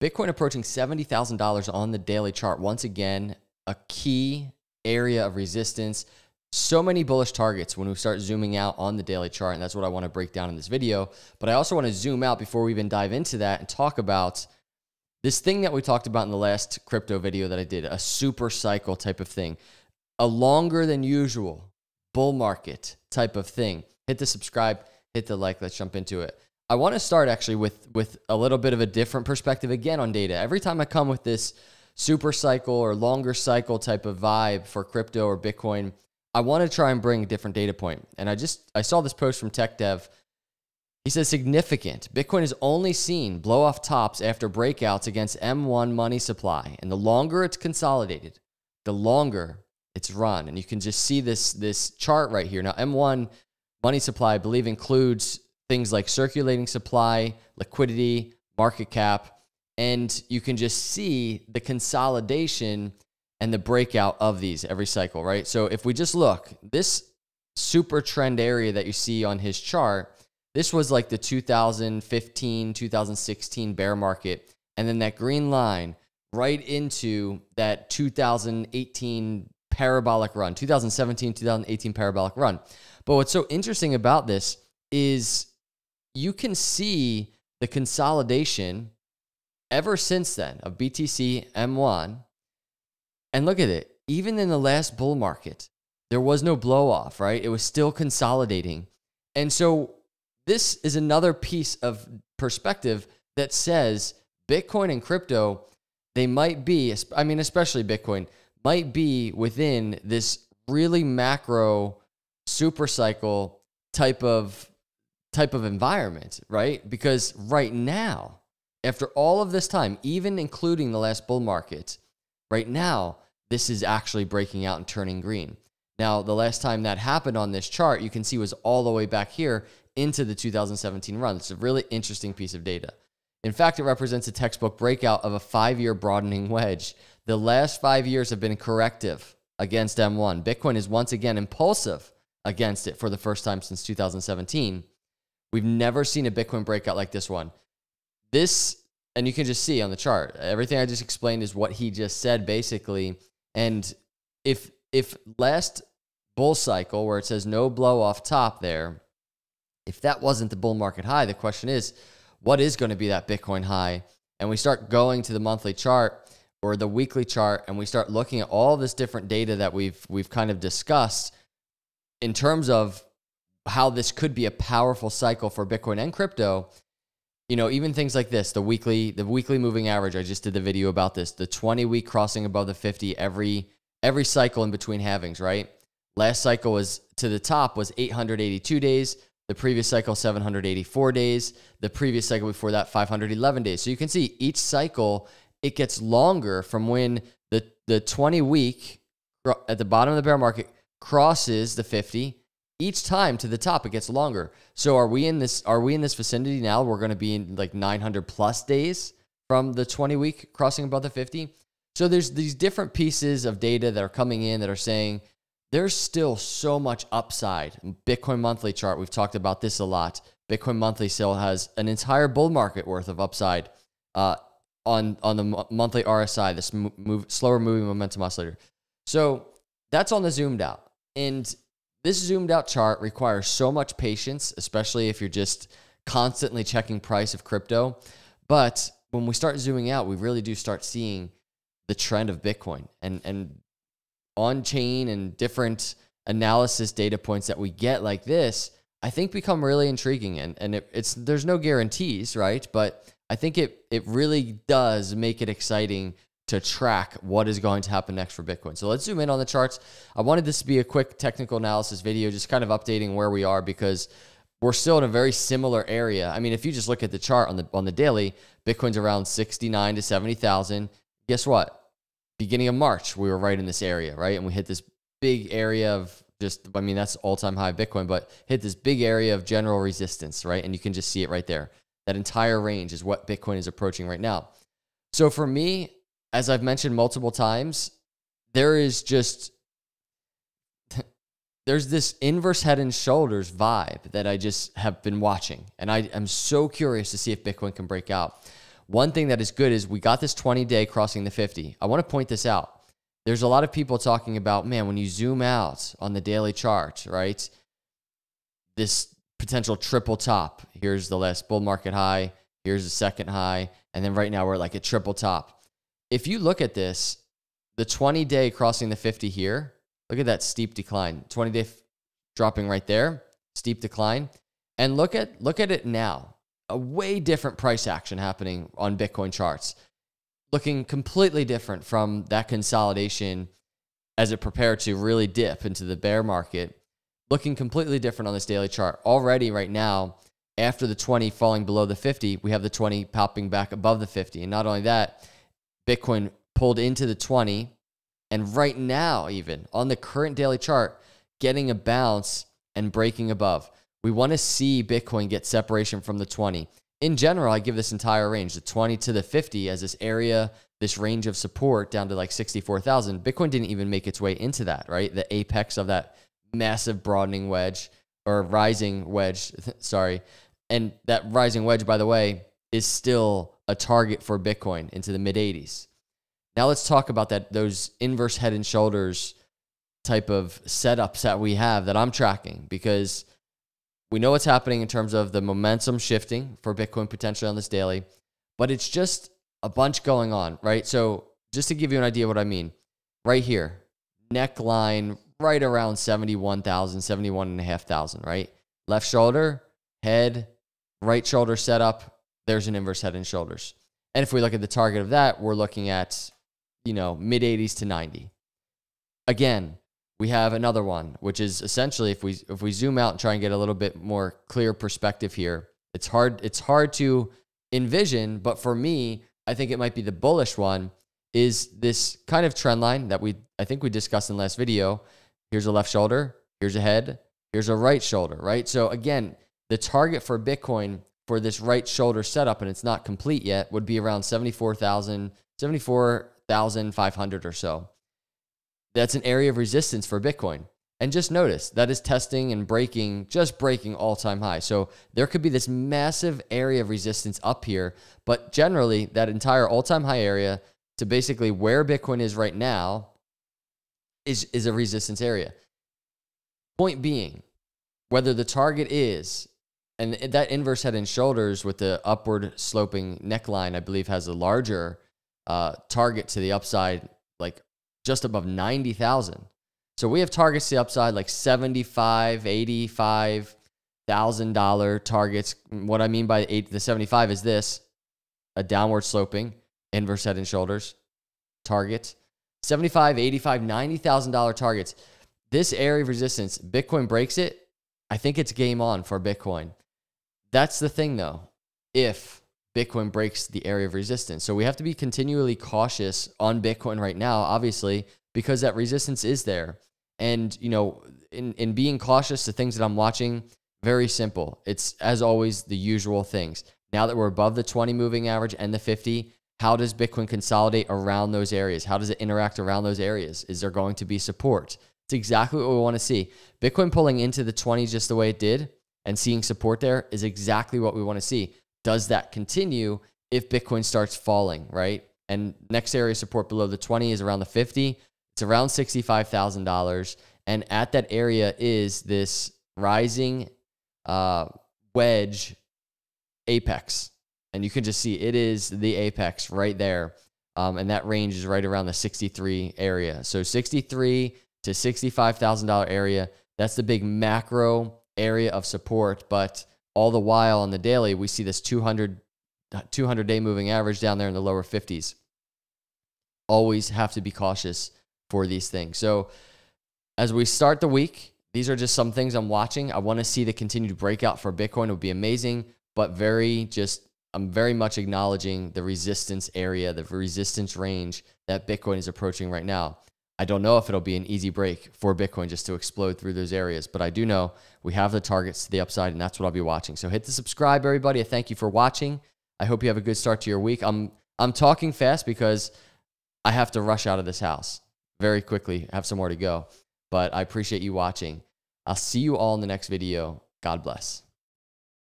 Bitcoin approaching $70,000 on the daily chart. Once again, a key area of resistance. So many bullish targets when we start zooming out on the daily chart, and that's what I want to break down in this video. But I also want to zoom out before we even dive into that and talk about this thing that we talked about in the last crypto video that I did, a super cycle type of thing, a longer than usual bull market type of thing. Hit the subscribe, hit the like, let's jump into it. I want to start actually with a little bit of a different perspective again on data. Every time I come with this super cycle or longer cycle type of vibe for crypto or Bitcoin, I want to try and bring a different data point. And I saw this post from TechDev. He says significant. Bitcoin is only seen blow off tops after breakouts against M1 money supply. And the longer it's consolidated, the longer it's run. And you can just see this chart right here. Now, M1 money supply, I believe, includes things like circulating supply, liquidity, market cap, and you can just see the consolidation and the breakout of these every cycle, right? So if we just look, this super trend area that you see on his chart, this was like the 2015, 2016 bear market, and then that green line right into that 2018 parabolic run, 2017, 2018 parabolic run. But what's so interesting about this is you can see the consolidation ever since then of BTC M1. And look at it. Even in the last bull market, there was no blow off, right? It was still consolidating. And so this is another piece of perspective that says Bitcoin and crypto, they might be, I mean, especially Bitcoin, might be within this really macro super cycle type of environment, right? Because right now, after all of this time, even including the last bull market, right now, this is actually breaking out and turning green. Now, the last time that happened on this chart, you can see was all the way back here into the 2017 run. It's a really interesting piece of data. In fact, it represents a textbook breakout of a 5-year broadening wedge. The last 5 years have been corrective against M1. Bitcoin is once again impulsive against it for the first time since 2017. We've never seen a Bitcoin breakout like this one. This, and you can just see on the chart, everything I just explained is what he just said basically. And if last bull cycle where it says no blow off top there, if that wasn't the bull market high, the question is, what is going to be that Bitcoin high? And we start going to the monthly chart or the weekly chart, and we start looking at all this different data that we've kind of discussed in terms of how this could be a powerful cycle for Bitcoin and crypto. You know, even things like this, the weekly moving average. I just did the video about this. The 20-week crossing above the 50 every cycle in between halvings, right? Last cycle was to the top was 882 days. The previous cycle, 784 days. The previous cycle before that, 511 days. So you can see each cycle, it gets longer from when the 20-week at the bottom of the bear market crosses the 50. Each time to the top, it gets longer. So are we in this vicinity now? We're going to be in like 900 plus days from the 20-week crossing above the 50. So there's these different pieces of data that are coming in that are saying there's still so much upside. Bitcoin monthly chart, we've talked about this a lot. Bitcoin monthly still has an entire bull market worth of upside on the monthly RSI, this slower moving momentum oscillator. So that's on the zoomed out. And this zoomed out chart requires so much patience, especially if you're just constantly checking price of crypto. But when we start zooming out, we really do start seeing the trend of Bitcoin and on-chain and different analysis data points that we get like this, I think become really intriguing. And there's no guarantees, right? But I think it really does make it exciting to track what is going to happen next for Bitcoin. So let's zoom in on the charts. I wanted this to be a quick technical analysis video, just kind of updating where we are because we're still in a very similar area. I mean, if you just look at the chart on the daily, Bitcoin's around 69 to 70,000. Guess what? Beginning of March, we were right in this area, right? And we hit this big area of that's all-time high Bitcoin, but hit this big area of general resistance, right? And you can just see it right there. That entire range is what Bitcoin is approaching right now. So for me, as I've mentioned multiple times, there's this inverse head and shoulders vibe that I just have been watching. And I am so curious to see if Bitcoin can break out. One thing that is good is we got this 20-day crossing the 50. I want to point this out. There's a lot of people talking about, man, when you zoom out on the daily chart, right? This potential triple top. Here's the last bull market high. Here's the second high. And then right now we're like a triple top. If you look at this, the 20-day crossing the 50 here, look at that steep decline. 20-day dropping right there, steep decline. And look at it now. A way different price action happening on Bitcoin charts. Looking completely different from that consolidation as it prepared to really dip into the bear market. Looking completely different on this daily chart. Already right now, after the 20 falling below the 50, we have the 20 popping back above the 50. And not only that, Bitcoin pulled into the 20. And right now, even on the current daily chart, getting a bounce and breaking above. We want to see Bitcoin get separation from the 20. In general, I give this entire range, the 20 to the 50 as this area, this range of support down to like 64,000. Bitcoin didn't even make its way into that, right? The apex of that massive broadening wedge or rising wedge, sorry. And that rising wedge, by the way, is still a target for Bitcoin into the mid 80s. Now let's talk about those inverse head and shoulders type of setups that we have that I'm tracking, because we know what's happening in terms of the momentum shifting for Bitcoin potentially on this daily, but it's just a bunch going on, right? So just to give you an idea of what I mean, right here, neckline right around 71,000, 71,500, right? Left shoulder, head, right shoulder setup, there's an inverse head and shoulders. And if we look at the target of that, we're looking at, mid 80s to 90. Again, we have another one, which is essentially if we zoom out and try and get a little bit more clear perspective here, it's hard to envision, but for me, I think it might be the bullish one, is this kind of trend line that I think we discussed in the last video. Here's a left shoulder, here's a head, here's a right shoulder, right? So again, the target for Bitcoin for this right shoulder setup, and it's not complete yet, would be around 74,500 or so. That's an area of resistance for Bitcoin. And just notice that is testing and breaking all-time high. So there could be this massive area of resistance up here, but generally that entire all-time high area to basically where Bitcoin is right now is a resistance area. Point being, whether the target is, and that inverse head and shoulders with the upward sloping neckline, I believe has a larger target to the upside, like just above 90,000. So we have targets to the upside like $75,000, $85,000 targets. What I mean by the 75 is this, a downward sloping inverse head and shoulders target. $75,000, $85,000, $90,000 targets. This area of resistance, Bitcoin breaks it, I think it's game on for Bitcoin. That's the thing though, if Bitcoin breaks the area of resistance. So we have to be continually cautious on Bitcoin right now, obviously, because that resistance is there. And, in being cautious, the things that I'm watching, very simple. It's, as always, the usual things. Now that we're above the 20 moving average and the 50, how does Bitcoin consolidate around those areas? How does it interact around those areas? Is there going to be support? It's exactly what we want to see. Bitcoin pulling into the 20s just the way it did and seeing support there is exactly what we want to see. Does that continue if Bitcoin starts falling, right? And next area of support below the 20 is around the 50. It's around $65,000. And at that area is this rising wedge apex. And you can just see it is the apex right there. And that range is right around the 63 area. So 63 to $65,000 area. That's the big macro area of support. But all the while on the daily, we see this 200-day moving average down there in the lower 50s. Always have to be cautious for these things. So as we start the week, these are just some things I'm watching. I want to see the continued breakout for Bitcoin. It would be amazing, but I'm very much acknowledging the resistance area, the resistance range that Bitcoin is approaching right now. I don't know if it'll be an easy break for Bitcoin just to explode through those areas, but I do know we have the targets to the upside, and that's what I'll be watching. So hit the subscribe, everybody. I thank you for watching. I hope you have a good start to your week. I'm talking fast because I have to rush out of this house very quickly. I have some more to go, but I appreciate you watching. I'll see you all in the next video. God bless.